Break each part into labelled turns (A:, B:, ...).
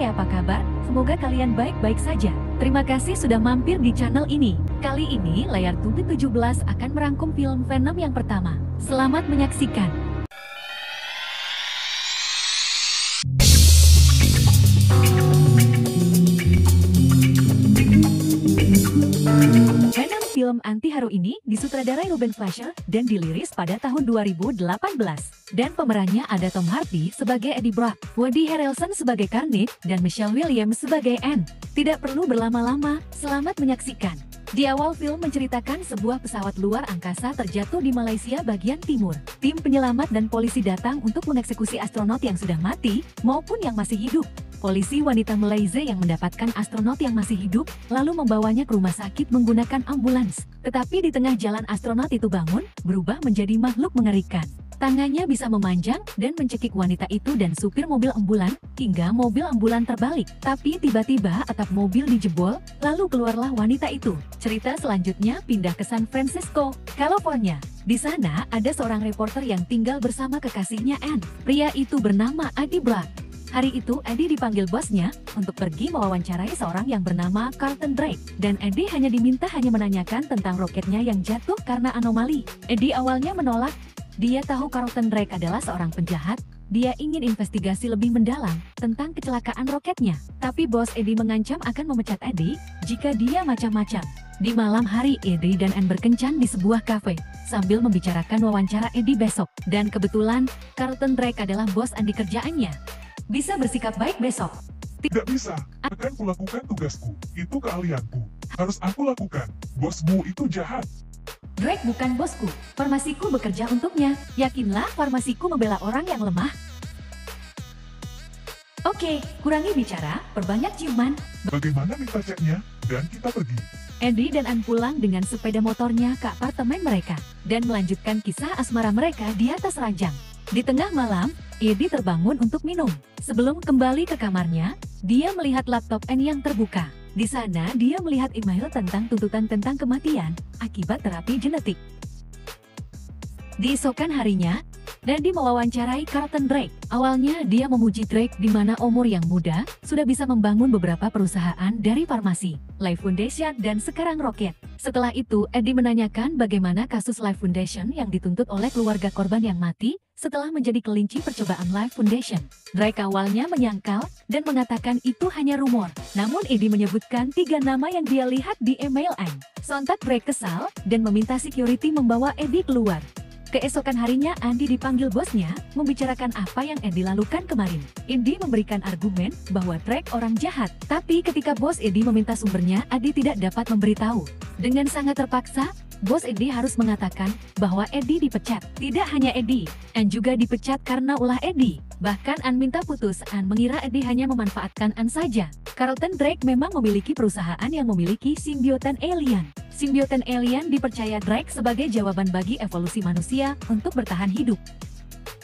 A: Hai, apa kabar? Semoga kalian baik-baik saja. Terima kasih sudah mampir di channel ini. Kali ini layar Tubi 17 akan merangkum film Venom yang pertama. Selamat menyaksikan. Venom, film anti-hero ini disutradarai Ruben Fleischer dan dirilis pada tahun 2018. Dan pemerannya ada Tom Hardy sebagai Eddie Brock, Woody Harrelson sebagai Carnage, dan Michelle Williams sebagai Anne. Tidak perlu berlama-lama, selamat menyaksikan. Di awal film menceritakan sebuah pesawat luar angkasa terjatuh di Malaysia bagian timur. Tim penyelamat dan polisi datang untuk mengeksekusi astronot yang sudah mati maupun yang masih hidup. Polisi wanita Malaysia yang mendapatkan astronot yang masih hidup, lalu membawanya ke rumah sakit menggunakan ambulans. Tetapi di tengah jalan astronot itu bangun, berubah menjadi makhluk mengerikan. Tangannya bisa memanjang dan mencekik wanita itu dan supir mobil ambulan, hingga mobil ambulan terbalik. Tapi tiba-tiba atap mobil dijebol, lalu keluarlah wanita itu. Cerita selanjutnya pindah ke San Francisco, California. Di sana ada seorang reporter yang tinggal bersama kekasihnya Anne. Pria itu bernama Eddie Brock. Hari itu Eddie dipanggil bosnya untuk pergi mewawancarai seorang yang bernama Carlton Drake. Dan Eddie hanya menanyakan tentang roketnya yang jatuh karena anomali. Eddie awalnya menolak. Dia tahu Carlton Drake adalah seorang penjahat. Dia ingin investigasi lebih mendalam tentang kecelakaan roketnya. Tapi bos Eddie mengancam akan memecat Eddie jika dia macam-macam. Di malam hari, Eddie dan Anne berkencan di sebuah kafe sambil membicarakan wawancara Eddie besok. Dan kebetulan Carlton Drake adalah bos Anne di kerjaannya. Bisa bersikap baik besok.
B: Tidak bisa, akan kulakukan tugasku. Itu keahlianku. Harus aku lakukan. Bosmu itu jahat.
A: Drake bukan bosku. Farmasiku bekerja untuknya. Yakinlah farmasiku membela orang yang lemah. Oke, kurangi bicara, perbanyak ciuman.
B: Bagaimana minta ceknya? Dan kita pergi.
A: Eddie dan Anne pulang dengan sepeda motornya ke apartemen mereka. Dan melanjutkan kisah asmara mereka di atas ranjang. Di tengah malam, Eddie terbangun untuk minum. Sebelum kembali ke kamarnya, dia melihat laptop Anne yang terbuka. Di sana, dia melihat email tentang tuntutan tentang kematian akibat terapi genetik. Di esokan harinya, Eddie mewawancarai Carlton Drake. Awalnya, dia memuji Drake di mana umur yang muda sudah bisa membangun beberapa perusahaan dari farmasi, Life Foundation, dan sekarang roket. Setelah itu, Eddie menanyakan bagaimana kasus Life Foundation yang dituntut oleh keluarga korban yang mati setelah menjadi kelinci percobaan Life Foundation. Drake awalnya menyangkal dan mengatakan itu hanya rumor. Namun Eddie menyebutkan 3 nama yang dia lihat di email Anne. Sontak Drake kesal dan meminta security membawa Eddie keluar. Keesokan harinya, Andy dipanggil bosnya, membicarakan apa yang Eddie lakukan kemarin. Eddie memberikan argumen bahwa Drake orang jahat, tapi ketika bos Eddie meminta sumbernya, Eddie tidak dapat memberitahu. Dengan sangat terpaksa, bos Eddie harus mengatakan bahwa Eddie dipecat. Tidak hanya Eddie, Anne juga dipecat karena ulah Eddie. Bahkan Anne minta putus. Anne mengira Eddie hanya memanfaatkan Anne saja. Carlton Drake memang memiliki perusahaan yang memiliki simbiotan alien. Simbiotan alien dipercaya Drake sebagai jawaban bagi evolusi manusia untuk bertahan hidup.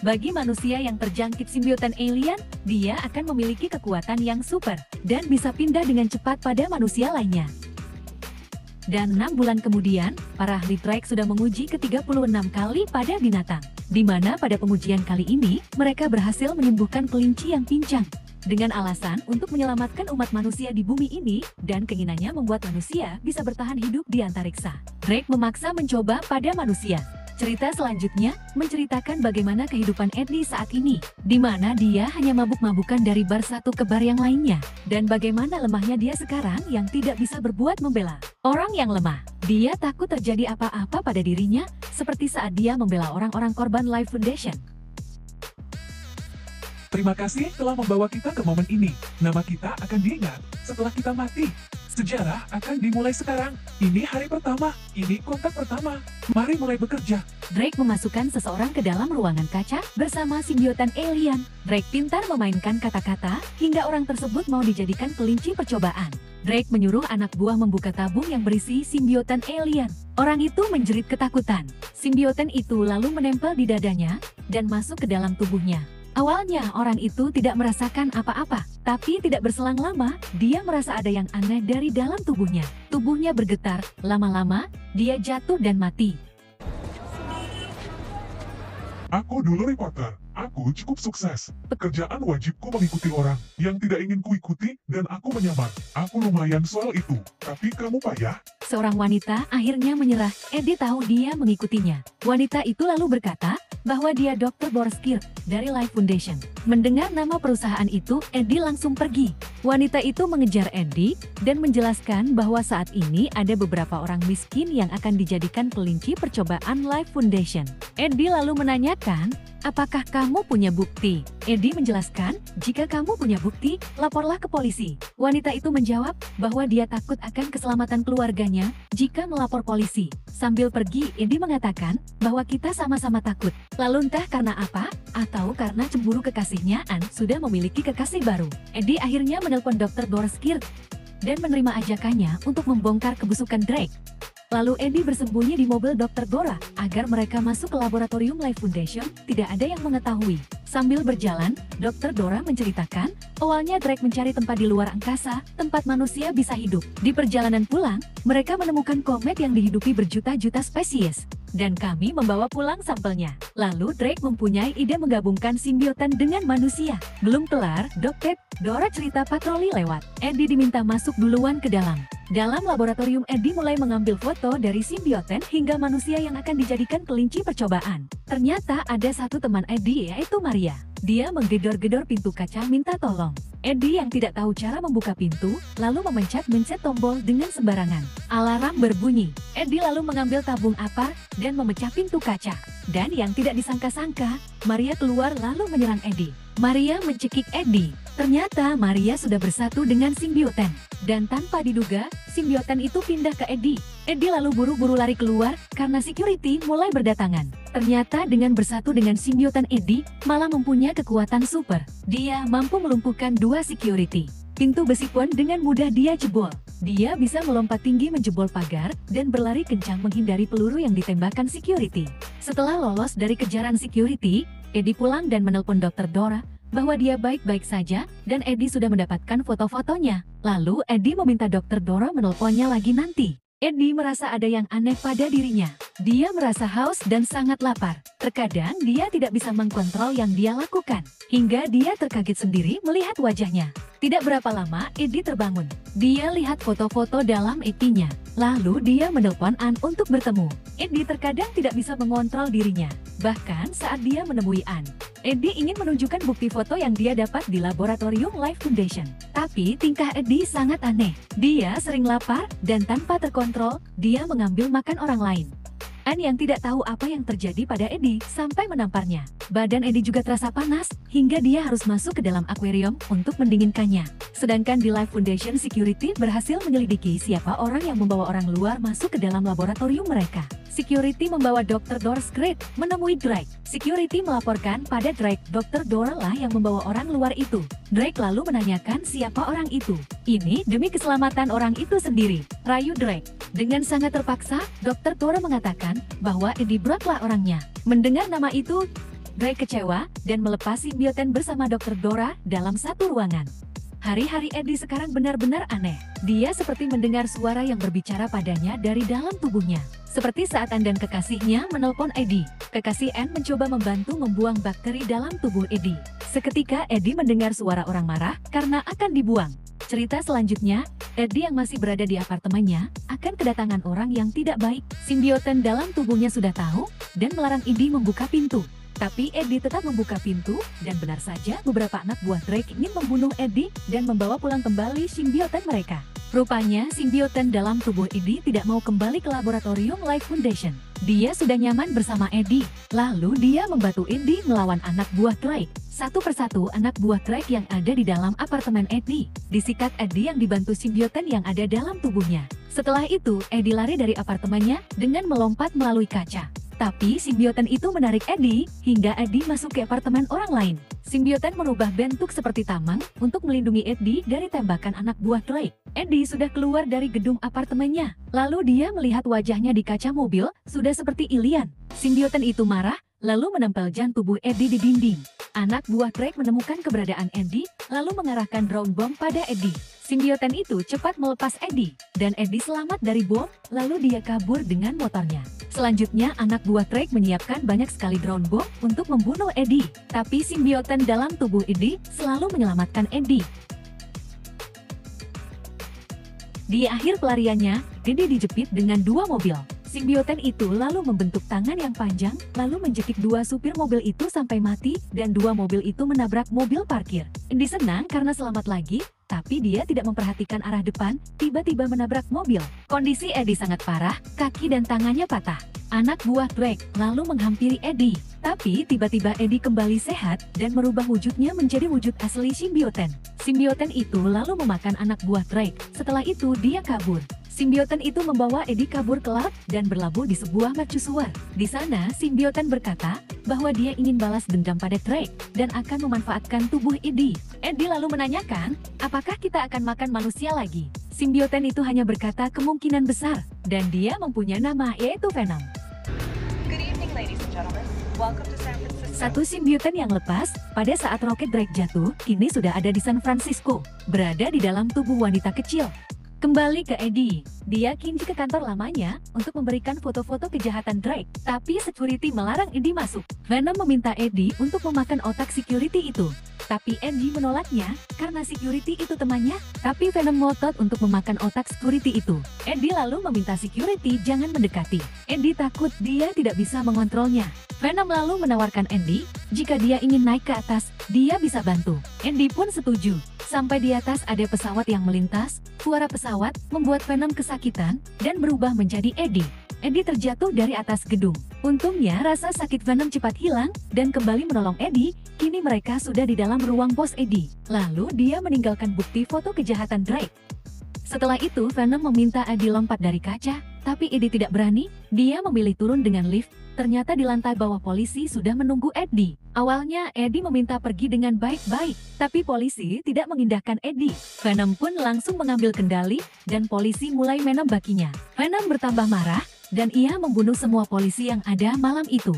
A: Bagi manusia yang terjangkit simbiotan alien, dia akan memiliki kekuatan yang super dan bisa pindah dengan cepat pada manusia lainnya. Dan 6 bulan kemudian, para ahli Drake sudah menguji ke-36 kali pada binatang. Di mana pada pengujian kali ini, mereka berhasil menyembuhkan kelinci yang pincang. Dengan alasan untuk menyelamatkan umat manusia di bumi ini, dan keinginannya membuat manusia bisa bertahan hidup di antariksa. Drake memaksa mencoba pada manusia. Cerita selanjutnya menceritakan bagaimana kehidupan Eddie saat ini, di mana dia hanya mabuk-mabukan dari bar satu ke bar yang lainnya, dan bagaimana lemahnya dia sekarang yang tidak bisa berbuat membela orang yang lemah. Dia takut terjadi apa-apa pada dirinya, seperti saat dia membela orang-orang korban Life Foundation.
B: Terima kasih telah membawa kita ke momen ini. Nama kita akan diingat setelah kita mati. Sejarah akan dimulai sekarang. Ini hari pertama. Ini kontak pertama. Mari mulai bekerja.
A: Drake memasukkan seseorang ke dalam ruangan kaca bersama simbiotan alien. Drake pintar memainkan kata-kata hingga orang tersebut mau dijadikan kelinci percobaan. Drake menyuruh anak buah membuka tabung yang berisi simbiotan alien. Orang itu menjerit ketakutan. Simbiotan itu lalu menempel di dadanya dan masuk ke dalam tubuhnya. Awalnya orang itu tidak merasakan apa-apa, tapi tidak berselang lama, dia merasa ada yang aneh dari dalam tubuhnya. Tubuhnya bergetar, lama-lama, dia jatuh dan mati.
B: Aku dulu reporter. Aku cukup sukses. Pekerjaan wajibku mengikuti orang yang tidak ingin kuikuti dan aku menyamar. Aku lumayan soal itu. Tapi kamu payah.
A: Seorang wanita akhirnya menyerah. Eddie tahu dia mengikutinya. Wanita itu lalu berkata bahwa dia Dr. Boris Kirk dari Life Foundation. Mendengar nama perusahaan itu, Eddie langsung pergi. Wanita itu mengejar Eddie dan menjelaskan bahwa saat ini ada beberapa orang miskin yang akan dijadikan kelinci percobaan Life Foundation. Eddie lalu menanyakan, apakah kamu punya bukti? Eddie menjelaskan, jika kamu punya bukti, laporlah ke polisi. Wanita itu menjawab bahwa dia takut akan keselamatan keluarganya jika melapor polisi. Sambil pergi, Eddie mengatakan bahwa kita sama-sama takut. Lalu entah karena apa, atau karena cemburu kekasihnya Ann sudah memiliki kekasih baru. Eddie akhirnya menelpon Dr. Boris Kirk dan menerima ajakannya untuk membongkar kebusukan Drake. Lalu Eddie bersembunyi di mobil Dr. Dora agar mereka masuk ke laboratorium Life Foundation, tidak ada yang mengetahui. Sambil berjalan, Dr. Dora menceritakan, awalnya Drake mencari tempat di luar angkasa, tempat manusia bisa hidup. Di perjalanan pulang, mereka menemukan komet yang dihidupi berjuta-juta spesies. Dan kami membawa pulang sampelnya. Lalu Drake mempunyai ide menggabungkan simbiotan dengan manusia. Belum kelar, Dr. Dora cerita patroli lewat. Eddie diminta masuk duluan ke dalam. Dalam laboratorium, Eddie mulai mengambil foto dari simbioten hingga manusia yang akan dijadikan kelinci percobaan. Ternyata ada satu teman Eddie, yaitu Maria. Dia menggedor-gedor pintu kaca minta tolong. Eddie yang tidak tahu cara membuka pintu, lalu memencet tombol dengan sembarangan. Alarm berbunyi. Eddie lalu mengambil tabung apar dan memecah pintu kaca. Dan yang tidak disangka-sangka, Maria keluar lalu menyerang Eddie. Maria mencekik Eddie. Ternyata Maria sudah bersatu dengan simbioten. Dan tanpa diduga, simbioten itu pindah ke Eddie. Eddie lalu buru-buru lari keluar karena security mulai berdatangan. Ternyata dengan bersatu dengan simbioten, Eddie malah mempunyai kekuatan super. Dia mampu melumpuhkan 2 security. Pintu besi pun dengan mudah dia jebol. Dia bisa melompat tinggi menjebol pagar dan berlari kencang menghindari peluru yang ditembakkan security. Setelah lolos dari kejaran security, Eddie pulang dan menelpon Dr. Dora bahwa dia baik-baik saja dan Eddie sudah mendapatkan foto-fotonya. Lalu Eddie meminta Dr. Dora menelponnya lagi nanti. Eddie merasa ada yang aneh pada dirinya. Dia merasa haus dan sangat lapar. Terkadang dia tidak bisa mengkontrol yang dia lakukan. Hingga dia terkaget sendiri melihat wajahnya. Tidak berapa lama, Eddie terbangun. Dia lihat foto-foto dalam EP-nya. Lalu dia menelpon Ann untuk bertemu. Eddie terkadang tidak bisa mengontrol dirinya. Bahkan saat dia menemui Ann, Eddie ingin menunjukkan bukti foto yang dia dapat di laboratorium Life Foundation. Tapi tingkah Eddie sangat aneh. Dia sering lapar dan tanpa terkontrol, dia mengambil makan orang lain. Ann yang tidak tahu apa yang terjadi pada Eddie sampai menamparnya. Badan Eddie juga terasa panas hingga dia harus masuk ke dalam akuarium untuk mendinginkannya. Sedangkan di Life Foundation, security berhasil menyelidiki siapa orang yang membawa orang luar masuk ke dalam laboratorium mereka. Security membawa Dr. Doris Great menemui Drake. Security melaporkan pada Drake, Dr. Dora lah yang membawa orang luar itu. Drake lalu menanyakan siapa orang itu. Ini demi keselamatan orang itu sendiri, rayu Drake. Dengan sangat terpaksa, Dr. Dora mengatakan bahwa Eddie Brock lah orangnya. Mendengar nama itu, Drake kecewa dan melepas simbioten bersama Dr. Dora dalam satu ruangan. Hari-hari Eddie sekarang benar-benar aneh. Dia seperti mendengar suara yang berbicara padanya dari dalam tubuhnya. Seperti saat Ann dan kekasihnya menelpon Eddie. Kekasih Ann mencoba membantu membuang bakteri dalam tubuh Eddie. Seketika Eddie mendengar suara orang marah karena akan dibuang. Cerita selanjutnya, Eddie yang masih berada di apartemennya akan kedatangan orang yang tidak baik. Simbioten dalam tubuhnya sudah tahu dan melarang Eddie membuka pintu. Tapi Eddie tetap membuka pintu, dan benar saja beberapa anak buah Drake ingin membunuh Eddie dan membawa pulang kembali simbioten mereka. Rupanya simbioten dalam tubuh Eddie tidak mau kembali ke laboratorium Life Foundation. Dia sudah nyaman bersama Eddie. Lalu dia membantu Eddie melawan anak buah Drake. Satu persatu anak buah Drake yang ada di dalam apartemen Eddie disikat Eddie yang dibantu simbioten yang ada dalam tubuhnya. Setelah itu, Eddie lari dari apartemennya dengan melompat melalui kaca. Tapi simbioten itu menarik Eddie hingga Eddie masuk ke apartemen orang lain. Simbioten merubah bentuk seperti tamang untuk melindungi Eddie dari tembakan anak buah Drake. Eddie sudah keluar dari gedung apartemennya. Lalu dia melihat wajahnya di kaca mobil sudah seperti alien. Simbioten itu marah lalu menempel tubuh Eddie di dinding. Anak buah Drake menemukan keberadaan Eddie lalu mengarahkan drone bomb pada Eddie. Simbioten itu cepat melepas Eddie, dan Eddie selamat dari bom, lalu dia kabur dengan motornya. Selanjutnya anak buah Drake menyiapkan banyak sekali drone bom untuk membunuh Eddie, tapi simbioten dalam tubuh Eddie selalu menyelamatkan Eddie. Di akhir pelariannya, Eddie dijepit dengan 2 mobil. Simbioten itu lalu membentuk tangan yang panjang, lalu menjekik 2 supir mobil itu sampai mati, dan 2 mobil itu menabrak mobil parkir. Eddie senang karena selamat lagi, tapi dia tidak memperhatikan arah depan, tiba-tiba menabrak mobil. Kondisi Eddie sangat parah, kaki dan tangannya patah. Anak buah Drake lalu menghampiri Eddie, tapi tiba-tiba Eddie kembali sehat dan merubah wujudnya menjadi wujud asli simbioten. Simbioten itu lalu memakan anak buah Drake, setelah itu dia kabur. Simbioten itu membawa Eddie kabur ke laut dan berlabuh di sebuah mercusuar. Di sana, simbioten berkata bahwa dia ingin balas dendam pada Drake dan akan memanfaatkan tubuh Eddie. Eddie lalu menanyakan, apakah kita akan makan manusia lagi? Simbioten itu hanya berkata kemungkinan besar, dan dia mempunyai nama yaitu Venom.
C: Good evening, ladies and gentlemen. Welcome to San Francisco.
A: Satu simbioten yang lepas, pada saat roket Drake jatuh, kini sudah ada di San Francisco, berada di dalam tubuh wanita kecil. Kembali ke Eddie, dia kini ke kantor lamanya untuk memberikan foto-foto kejahatan Drake, tapi security melarang Eddie masuk. Venom meminta Eddie untuk memakan otak security itu, tapi Eddie menolaknya karena security itu temannya, tapi Venom ngotot untuk memakan otak security itu. Eddie lalu meminta security jangan mendekati. Eddie takut dia tidak bisa mengontrolnya. Venom lalu menawarkan Eddie, jika dia ingin naik ke atas, dia bisa bantu. Eddie pun setuju. Sampai di atas ada pesawat yang melintas, suara pesawat membuat Venom kesakitan dan berubah menjadi Eddie. Eddie terjatuh dari atas gedung. Untungnya rasa sakit Venom cepat hilang dan kembali menolong Eddie. Kini mereka sudah di dalam ruang bos Eddie. Lalu dia meninggalkan bukti foto kejahatan Drake. Setelah itu Venom meminta Eddie lompat dari kaca, tapi Eddie tidak berani. Dia memilih turun dengan lift. Ternyata di lantai bawah polisi sudah menunggu Eddie. Awalnya Eddie meminta pergi dengan baik-baik, tapi polisi tidak mengindahkan Eddie. Venom pun langsung mengambil kendali dan polisi mulai menembakinya. Venom bertambah marah dan ia membunuh semua polisi yang ada malam itu.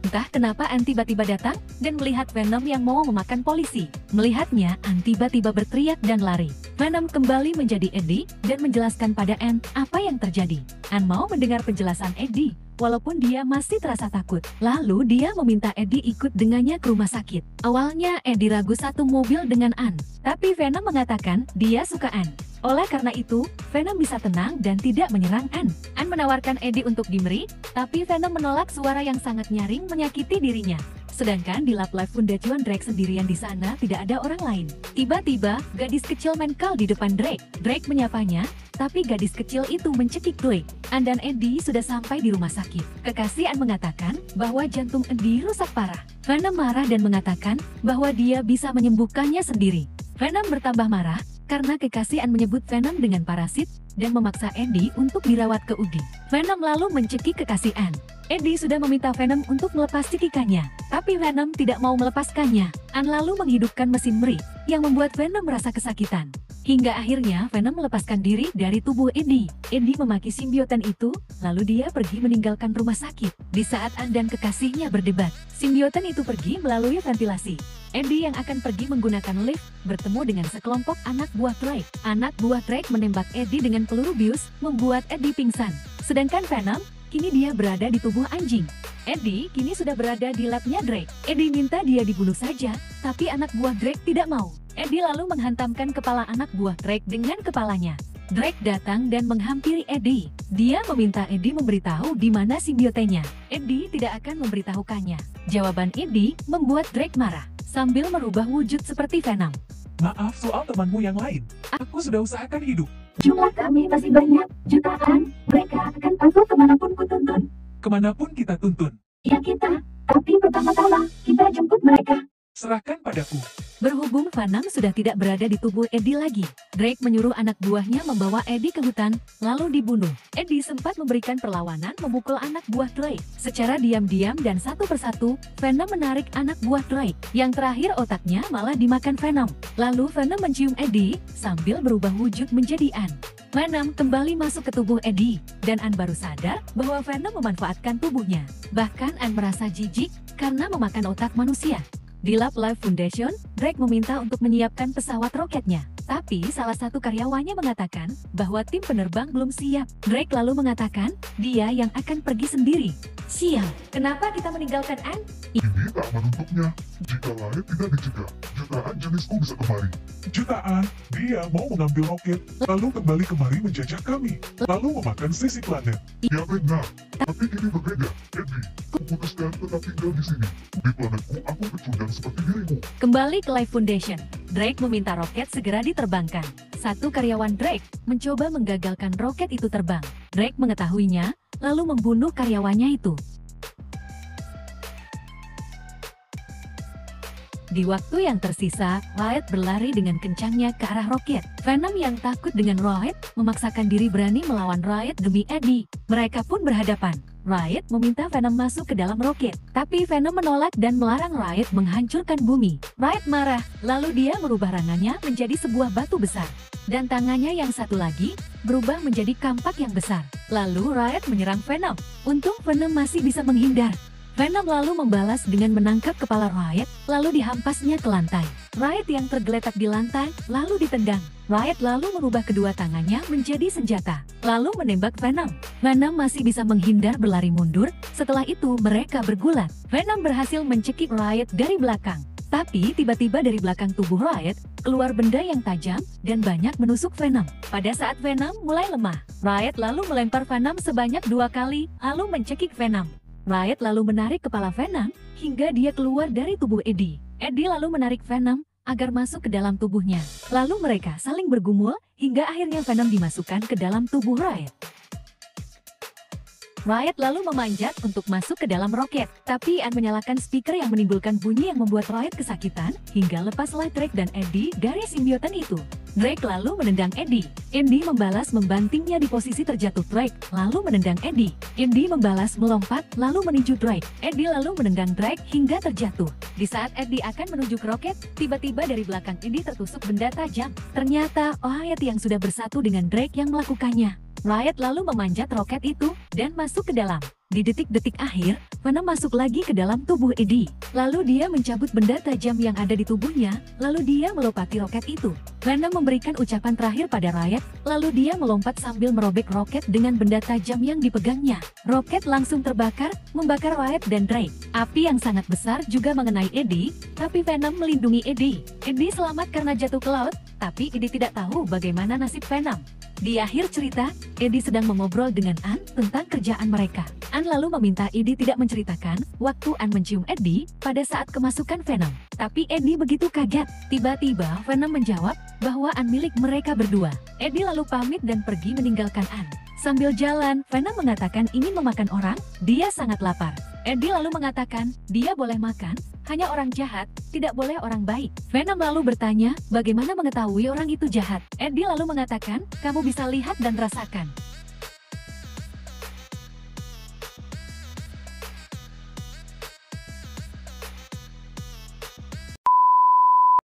A: Entah kenapa Anne tiba-tiba datang dan melihat Venom yang mau memakan polisi. Melihatnya, Anne tiba-tiba berteriak dan lari. Venom kembali menjadi Eddie dan menjelaskan pada Anne apa yang terjadi. Anne mau mendengar penjelasan Eddie, walaupun dia masih terasa takut. Lalu dia meminta Eddie ikut dengannya ke rumah sakit. Awalnya Eddie ragu satu mobil dengan Anne, tapi Venom mengatakan dia suka Anne. Oleh karena itu, Venom bisa tenang dan tidak menyerang Anne. Anne menawarkan Eddie untuk dimeri, tapi Venom menolak suara yang sangat nyaring menyakiti dirinya. Sedangkan di Lab Life Foundation Drake sendirian di sana tidak ada orang lain. Tiba-tiba, gadis kecil menkal di depan Drake. Drake menyapanya, tapi gadis kecil itu mencekik Drake. Anne dan Eddie sudah sampai di rumah sakit. Kekasih Anne mengatakan bahwa jantung Eddie rusak parah. Venom marah dan mengatakan bahwa dia bisa menyembuhkannya sendiri. Venom bertambah marah karena kekasih Anne menyebut Venom dengan parasit dan memaksa Eddie untuk dirawat ke UGI. Venom lalu mencekik kekasih Anne. Eddie sudah meminta Venom untuk melepas cekikannya, tapi Venom tidak mau melepaskannya. Anne lalu menghidupkan mesin meri yang membuat Venom merasa kesakitan. Hingga akhirnya Venom melepaskan diri dari tubuh Eddie. Eddie memaki simbioten itu, lalu dia pergi meninggalkan rumah sakit. Di saat Anne dan kekasihnya berdebat, simbioten itu pergi melalui ventilasi. Eddie yang akan pergi menggunakan lift bertemu dengan sekelompok anak buah Drake. Anak buah Drake menembak Eddie dengan peluru bius, membuat Eddie pingsan. Sedangkan Venom, kini dia berada di tubuh anjing. Eddie kini sudah berada di labnya Drake. Eddie minta dia dibunuh saja, tapi anak buah Drake tidak mau. Eddie lalu menghantamkan kepala anak buah Drake dengan kepalanya. Drake datang dan menghampiri Eddie. Dia meminta Eddie memberitahu di mana simbiotenya. Eddie tidak akan memberitahukannya. Jawaban Eddie membuat Drake marah, sambil merubah wujud seperti Venom.
B: Maaf soal temanmu yang lain. Aku sudah usahakan hidup.
A: Jumlah kami masih banyak, jutaan. Mereka akan patuh kemanapun kutuntun.
B: Kemanapun kita tuntun.
A: Ya kita, tapi pertama-tama kita jemput mereka.
B: Serahkan padaku.
A: Berhubung Venom sudah tidak berada di tubuh Eddie lagi, Drake menyuruh anak buahnya membawa Eddie ke hutan, lalu dibunuh. Eddie sempat memberikan perlawanan memukul anak buah Drake. Secara diam-diam dan satu persatu, Venom menarik anak buah Drake. Yang terakhir otaknya malah dimakan Venom. Lalu Venom mencium Eddie, sambil berubah wujud menjadi Anne. Venom kembali masuk ke tubuh Eddie, dan Anne baru sadar bahwa Venom memanfaatkan tubuhnya. Bahkan Anne merasa jijik karena memakan otak manusia. Di Lab Life Foundation, Drake meminta untuk menyiapkan pesawat roketnya. Tapi salah satu karyawannya mengatakan bahwa tim penerbang belum siap. Drake lalu mengatakan dia yang akan pergi sendiri. Sial, kenapa kita meninggalkan Anne?
D: Ini tak menuntutnya. Jika lain tidak dicegah, jutaan jenisku bisa kemari.
B: Jutaan, dia mau mengambil roket, lalu kembali kemari menjajah kami, lalu memakan sisi planet.
D: Ya benar, tapi ini berbeda. Eddie, kuputuskan tetap tinggal di sini. Di planetku, aku pecundang seperti dirimu.
A: Kembali ke Life Foundation, Drake meminta roket segera diterbangkan. Satu karyawan Drake mencoba menggagalkan roket itu terbang. Drake mengetahuinya, lalu membunuh karyawannya itu. Di waktu yang tersisa, Riot berlari dengan kencangnya ke arah roket. Venom yang takut dengan Riot memaksakan diri berani melawan Riot demi Eddie. Mereka pun berhadapan. Riot meminta Venom masuk ke dalam roket, tapi Venom menolak dan melarang Riot menghancurkan bumi. Riot marah, lalu dia merubah rangannya menjadi sebuah batu besar. Dan tangannya yang satu lagi berubah menjadi kampak yang besar. Lalu Riot menyerang Venom. Untung Venom masih bisa menghindar. Venom lalu membalas dengan menangkap kepala Riot, lalu dihampasnya ke lantai. Riot yang tergeletak di lantai, lalu ditendang. Riot lalu merubah kedua tangannya menjadi senjata, lalu menembak Venom. Venom masih bisa menghindar berlari mundur, setelah itu mereka bergulat. Venom berhasil mencekik Riot dari belakang. Tapi tiba-tiba dari belakang tubuh Riot, keluar benda yang tajam dan banyak menusuk Venom. Pada saat Venom mulai lemah, Riot lalu melempar Venom sebanyak 2 kali, lalu mencekik Venom. Riot lalu menarik kepala Venom hingga dia keluar dari tubuh Eddie. Eddie lalu menarik Venom agar masuk ke dalam tubuhnya. Lalu mereka saling bergumul hingga akhirnya Venom dimasukkan ke dalam tubuh Riot. Riot lalu memanjat untuk masuk ke dalam roket, tapi Anne menyalakan speaker yang menimbulkan bunyi yang membuat Riot kesakitan hingga lepaslah Drake dan Eddie dari simbiotan itu. Drake lalu menendang Eddie. Eddie membalas membantingnya di posisi terjatuh Drake, lalu menendang Eddie. Eddie membalas melompat, lalu meninju Drake. Eddie lalu menendang Drake hingga terjatuh. Di saat Eddie akan menuju ke roket, tiba-tiba dari belakang Eddie tertusuk benda tajam. Ternyata Riot yang sudah bersatu dengan Drake yang melakukannya. Riot lalu memanjat roket itu dan masuk ke dalam. Di detik-detik akhir, Venom masuk lagi ke dalam tubuh Eddie. Lalu dia mencabut benda tajam yang ada di tubuhnya, lalu dia melompati roket itu. Venom memberikan ucapan terakhir pada Riot, lalu dia melompat sambil merobek roket dengan benda tajam yang dipegangnya. Roket langsung terbakar, membakar Riot dan Drake. Api yang sangat besar juga mengenai Eddie, tapi Venom melindungi Eddie. Eddie selamat karena jatuh ke laut, tapi Eddie tidak tahu bagaimana nasib Venom. Di akhir cerita, Eddie sedang mengobrol dengan Anne tentang kerjaan mereka. Anne lalu meminta Eddie tidak menceritakan waktu Anne mencium Eddie pada saat kemasukan Venom. Tapi Eddie begitu kaget. Tiba-tiba Venom menjawab bahwa Anne milik mereka berdua. Eddie lalu pamit dan pergi meninggalkan Anne. Sambil jalan, Venom mengatakan ingin memakan orang, dia sangat lapar. Eddie lalu mengatakan, dia boleh makan, hanya orang jahat, tidak boleh orang baik. Venom lalu bertanya, bagaimana mengetahui orang itu jahat? Eddie lalu mengatakan, kamu bisa lihat dan rasakan.